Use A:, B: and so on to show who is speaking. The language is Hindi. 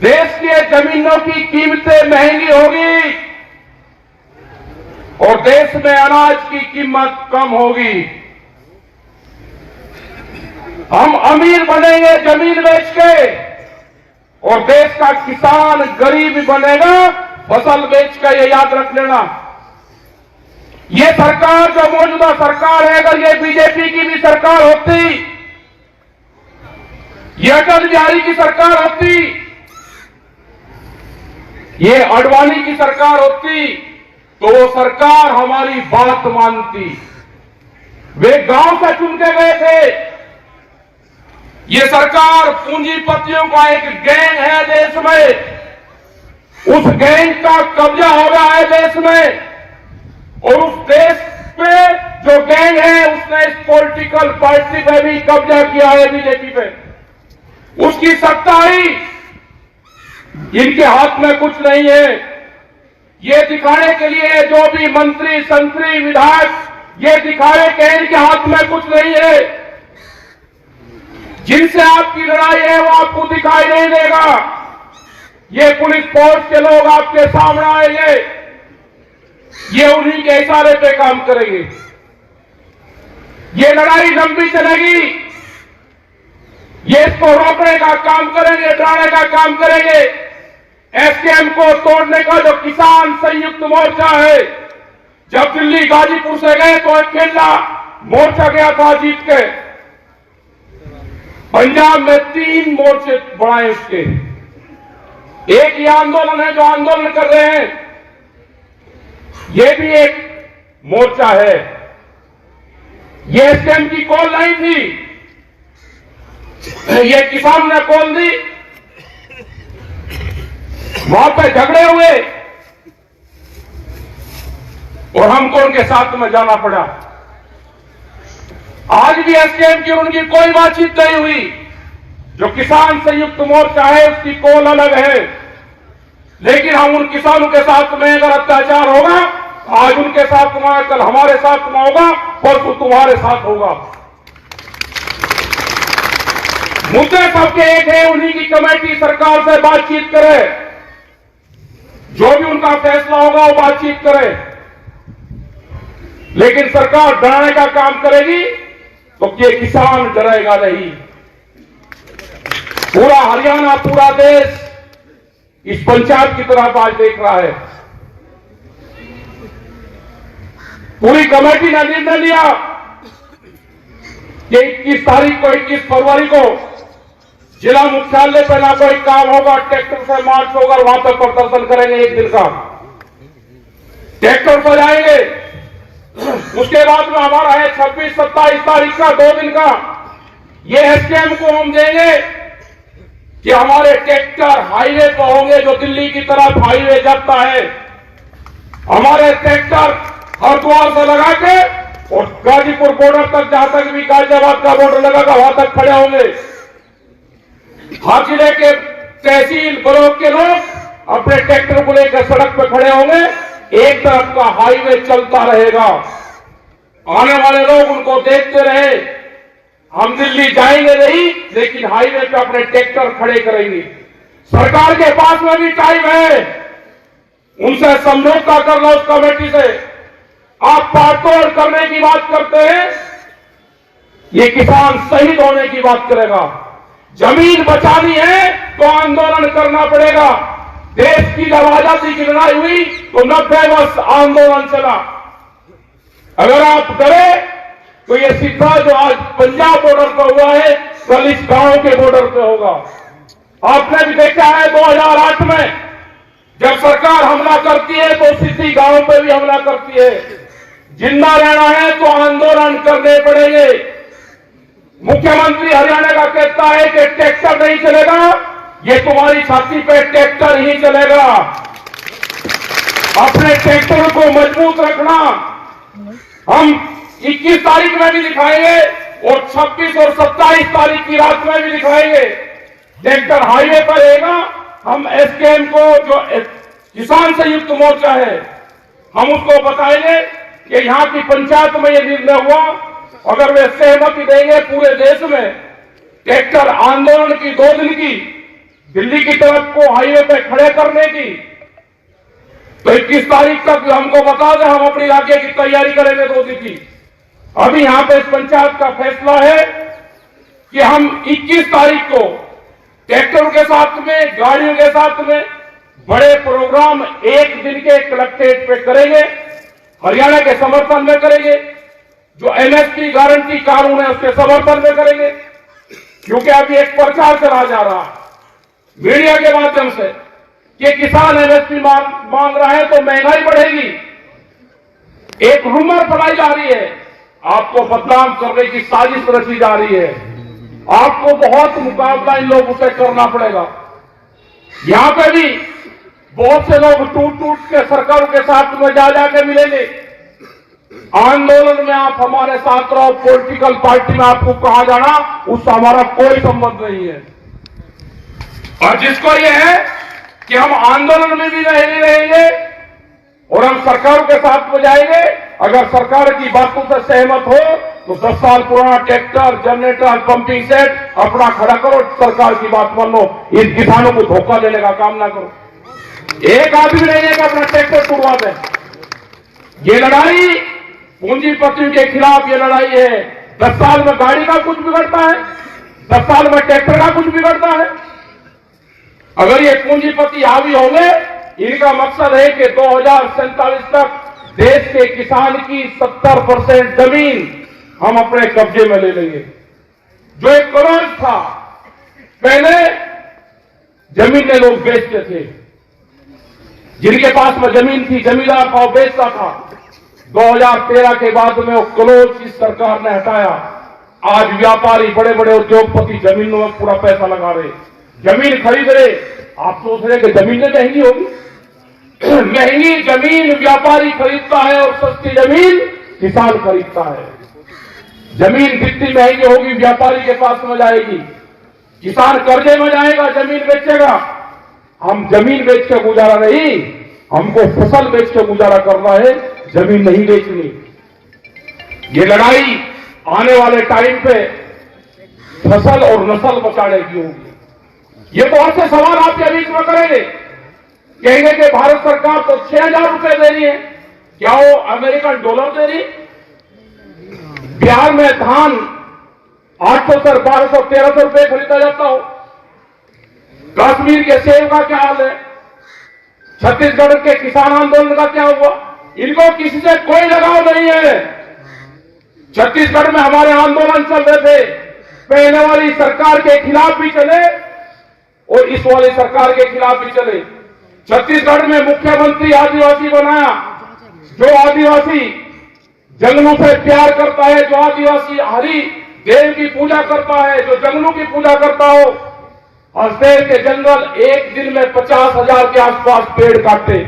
A: देश के जमीनों की कीमतें महंगी होगी और देश में अनाज की कीमत कम होगी। हम अमीर बनेंगे जमीन बेच के और देश का किसान गरीब बनेगा फसल बेच के। ये याद रख लेना। ये सरकार जो मौजूदा सरकार है, अगर ये बीजेपी की भी सरकार होती, ये अटल बिहारी की सरकार होती, ये आडवाणी की सरकार होती, तो वो सरकार हमारी बात मानती। वे गांव से चुन के गए थे। ये सरकार पूंजीपतियों का एक गैंग है देश में। उस गैंग का कब्जा हो गया है देश में और उस देश पे जो गैंग है उसने इस पॉलिटिकल पार्टी पे भी कब्जा किया है, बीजेपी पे। उसकी सत्ता आई, इनके हाथ में कुछ नहीं है। ये दिखाने के लिए जो भी मंत्री संतरी विधायक ये दिखाए कि इनके हाथ में कुछ नहीं है। जिनसे आपकी लड़ाई है वो आपको दिखाई नहीं देगा। ये पुलिस फोर्स के लोग आपके सामने आएंगे, ये उन्हीं के इशारे पे काम करेंगे। ये लड़ाई लंबी चलेगी। ये इसको रोकने का काम करेंगे, डराने का काम करेंगे। एसकेएम को तोड़ने का जो किसान संयुक्त मोर्चा है, जब दिल्ली गाजीपुर से गए तो अकेला मोर्चा गया था जीत के। पंजाब में 3 मोर्चे बढ़ाए उसके। एक ये आंदोलन है जो आंदोलन कर रहे हैं, ये भी एक मोर्चा है। ये एसकेएम की कॉल नहीं थी, ये किसान ने कॉल दी। वहां पे झगड़े हुए और हमको उनके साथ में जाना पड़ा। आज भी एसकेएम की उनकी कोई बातचीत नहीं हुई। जो किसान संयुक्त मोर्चा है उसकी कॉल अलग है, लेकिन हम उन किसानों के साथ में अगर अत्याचार होगा, आज उनके साथ में, कल हमारे साथ में होगा, परसों तुम्हारे साथ होगा। मुद्दे सबके एक है, उन्हीं की कमेटी सरकार से बातचीत करे, जो भी उनका फैसला होगा वो बातचीत करे। लेकिन सरकार डराने का काम करेगी तो ये किसान डरेगा नहीं। पूरा हरियाणा, पूरा देश इस पंचायत की तरफ आज देख रहा है। पूरी कमेटी ने निर्णय लिया कि 21 तारीख को, 21 फरवरी को जिला मुख्यालय पर ना कोई काम होगा, ट्रैक्टर से मार्च होगा, वहां पर प्रदर्शन करेंगे। एक दिन का ट्रैक्टर पर जाएंगे। उसके बाद में हमारा है 26-27 तारीख का 2 दिन का। ये एसकेएम को हम देंगे कि हमारे ट्रैक्टर हाईवे पर होंगे, जो दिल्ली की तरफ हाईवे जाता है। हमारे ट्रैक्टर हरिद्वार से लगा के और गाजीपुर बॉर्डर तक, जहां तक भी गाजियाबाद का बॉर्डर लगागा वहां तक खड़े होंगे। हर जिले के तहसील ब्लॉक के लोग अपने ट्रैक्टर को लेकर सड़क पर खड़े होंगे। एक तरफ का हाईवे चलता रहेगा, आने वाले लोग उनको देखते रहे। हम दिल्ली जाएंगे नहीं, लेकिन हाईवे पे अपने ट्रैक्टर खड़े करेंगे। सरकार के पास में भी टाइम है, उनसे समझौता कर लो उस कमेटी से। आप पाटोड़ करने की बात करते हैं, ये किसान शहीद होने की बात करेगा। जमीन बचानी है तो आंदोलन करना पड़ेगा। देश की जब आजादी की लड़ाई हुई तो 90 वर्ष आंदोलन चला। अगर आप डरे तो ये सीधा जो आज पंजाब बॉर्डर पर हुआ है, कल इस गांव के बॉर्डर पे होगा। आपने भी देखा है 2008 में जब सरकार हमला करती है तो सीधी गांव पे भी हमला करती है। जिंदा रहना है तो आंदोलन करने पड़ेंगे। मुख्यमंत्री हरियाणा का कहता है कि ट्रैक्टर नहीं चलेगा, ये तुम्हारी छाती पे ट्रैक्टर ही चलेगा। अपने ट्रैक्टर को मजबूत रखना। हम 21 तारीख में भी दिखाएंगे और 26 और 27 तारीख की रात में भी दिखाएंगे। ट्रैक्टर हाईवे पर रहेगा। हम एसकेएम को, जो किसान संयुक्त मोर्चा है, हम उसको बताएंगे कि यहां की पंचायत में यह निर्णय हुआ। अगर वे सहमति देंगे पूरे देश में ट्रैक्टर आंदोलन की 2 दिन की, दिल्ली की तरफ को हाईवे पे खड़े करने की, तो 21 तारीख तक हमको बता दें, हम अपने इलाके की तैयारी करेंगे 2 दिन की। अभी यहां पे इस पंचायत का फैसला है कि हम 21 तारीख को ट्रैक्टरों के साथ में, गाड़ियों के साथ में बड़े प्रोग्राम 1 दिन के कलेक्ट्रेट पे करेंगे, हरियाणा के समर्थन में करेंगे, जो एमएसपी गारंटी कानून है उसके समर्थन में करेंगे। क्योंकि अभी एक प्रचार चला जा रहा है मीडिया के माध्यम से कि किसान एमएसपी मांग रहा है तो महंगाई बढ़ेगी। एक रूमर फैलाई जा रही है, आपको बदनाम करने की साजिश रची जा रही है। आपको बहुत मुकाबला इन लोगों से करना पड़ेगा। यहां पे भी बहुत से लोग टूट टूट के सरकारों के साथ में जा जाके मिलेंगे। आंदोलन में आप हमारे साथ रहो, पॉलिटिकल पार्टी में आपको कहा जाना उससे हमारा कोई संबंध नहीं है। और जिसको ये है कि हम आंदोलन में भी नहीं रहेंगे और हम सरकारों के साथ में जाएंगे, अगर सरकार की बातों से सहमत हो तो 10 साल पुराना ट्रैक्टर, जनरेटर, पंपिंग सेट अपना खड़ा करो, सरकार की बात मान लो। इन किसानों को धोखा देने का काम ना करो। एक आदमी नहीं है कि अपना ट्रैक्टर टूटवा दे। ये लड़ाई पूंजीपतियों के खिलाफ ये लड़ाई है। 10 साल में गाड़ी का कुछ बिगड़ता है, 10 साल में ट्रैक्टर का कुछ बिगड़ता है। अगर ये पूंजीपति हावी होंगे, इनका मकसद है कि 2047 तक देश के किसान की 70% जमीन हम अपने कब्जे में ले लेंगे। जो एक करोड़ था, पहले जमीन में लोग बेचते थे, जिनके पास में जमीन थी जमींदार भाव बेचता था। 2013 के बाद में वो करोड़ की सरकार ने हटाया। आज व्यापारी, बड़े बड़े उद्योगपति जमीनों में पूरा पैसा लगा रहे, जमीन खरीद रहे। आप सोच रहे कि जमीनें महंगी होगी? महंगी जमीन व्यापारी खरीदता है और सस्ती जमीन किसान खरीदता है। जमीन जितनी महंगी होगी व्यापारी के पास में जाएगी, किसान कर्जे में जाएगा, जमीन बेचेगा। हम जमीन बेच के गुजारा नहीं, हमको फसल बेच के गुजारा करना है, जमीन नहीं बेचनी। ये लड़ाई आने वाले टाइम पे फसल और नस्ल बचाने की होगी। ये बहुत से सवाल आपके बीच में करेंगे, कहेंगे कि भारत सरकार तो 6,000 रुपए दे रही है, क्या वो अमेरिकन डॉलर दे रही? बिहार में धान 800 से 1200 1300 रुपए खरीदा जाता हो। कश्मीर के सेब का क्या हाल है? छत्तीसगढ़ के किसान आंदोलन का क्या हुआ? इनको किसी से कोई लगाव नहीं है। छत्तीसगढ़ में हमारे आंदोलन चल रहे थे, पहले वाली सरकार के खिलाफ भी चले और इस वाली सरकार के खिलाफ भी चले। छत्तीसगढ़ में मुख्यमंत्री आदिवासी बनाया, जो आदिवासी जंगलों से प्यार करता है, जो आदिवासी हरि देव की पूजा करता है, जो जंगलों की पूजा करता हो। हसदेव के जंगल एक दिन में 50,000 के आसपास पेड़ काटे।